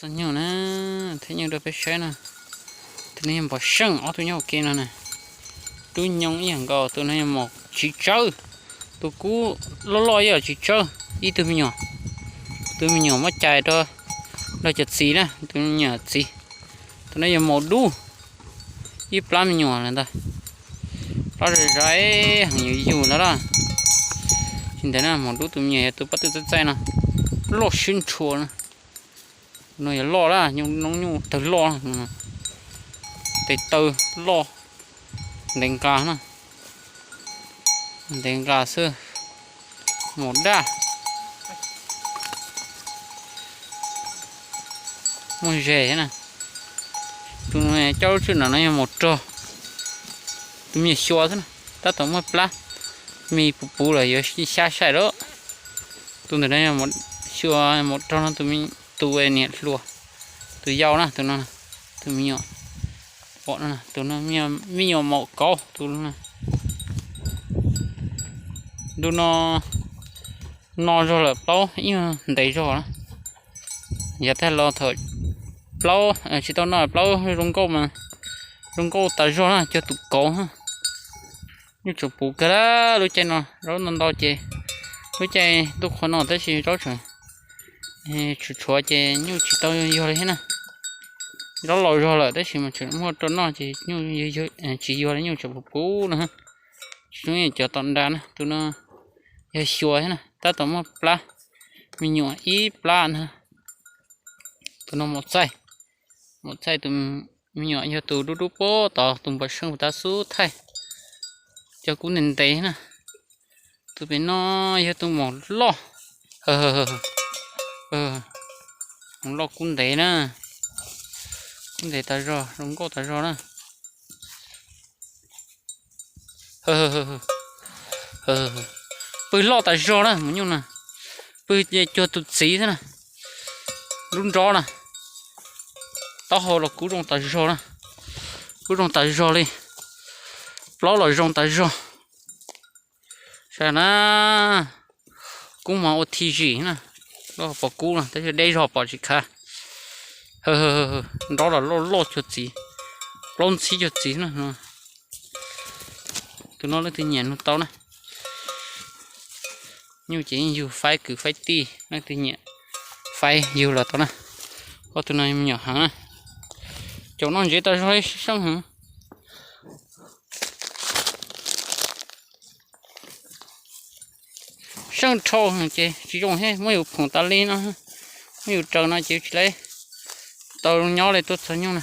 sao nhiều nè thế nhiều được phải xe nè thế nên bỏ sân ở tụi nhau kia nè tụi nhau ý hàng gò tụi này một chỉ chơi tụi cú lo giờ chỉ chơi ý tụi mình nhỏ mất chạy đó là chật xí nè tụi mình nhỏ xí tụi này một đu ý plan mình nhỏ này ta đó rồi rải hàng nhiều dù đó đó chính thế nè một đu tụi mình tụi bắt tụi chạy nè lo xuyên chua nè nó lo đó nhưng nó nhung từ lo từ lo đánh cá nè đánh cá xưa một đá một rễ nè tụi này cháu chuyện là nó một trò tụi mình xua thế này ta tổng một lá mi bù là giờ xa xa đó tụi này là một xua một trò nó tụi mình tụi này lùa tụi dao nè tụi nó tụi mình nhỏ bọn nó nè tụi nó mi nhỏ màu có tụi nó tụi nó rồi là bao nhưng đấy rồi đó giờ thay lo thời bao chỉ tao nói bao rong câu tại rồi nè cho tụi cổ ha như chụp bù cái đó đôi chân nó rồi nó đau chê đôi chân tôi khó nói tới gì đó rồi chụp chua chê như chỉ tao vô đấy nè đó lòi rồi lại đấy chỉ mà chụp mua cho nó chỉ như chỉ vô đấy như chụp bù nữa chúng mình cho tận đàn tụi nó xua thế này ta tóm một pla mình nhỏ ít pla nữa tụi nó một chai tụi mình nhỏ như tụi đu bố tỏ tụi bớt sưng ta sú thay cho cú nền tế nè tụi bên nó như tụi một lo một lo cún tế nè cún tế ta rồi rong câu ta rồi nè bơi lo tại do đó muốn nhung nè bơi cho tụt xí thế nè luôn rõ nè tao hồ là cú rong tại do nè cú rong tại do đi lo là rong tại do sao nè cũng mà ô thi gì nè lo bỏ cú nè tới đây rồi bỏ gì cả đó là lo cho gì lo xí cho gì nè tụi nó lấy tự nhiên nó tao nè như chỉ dù phải cứ phải ti nó tự nhiên phải dù là tao nè có tụi này nhỏ hả nè chỗ nó dễ tao rồi xong hả xong trâu hả chị chỉ dùng hết mấy phồng ta lên nó mấy trâu nó chịu lấy tao nhỏ lại tốt sao nhau nè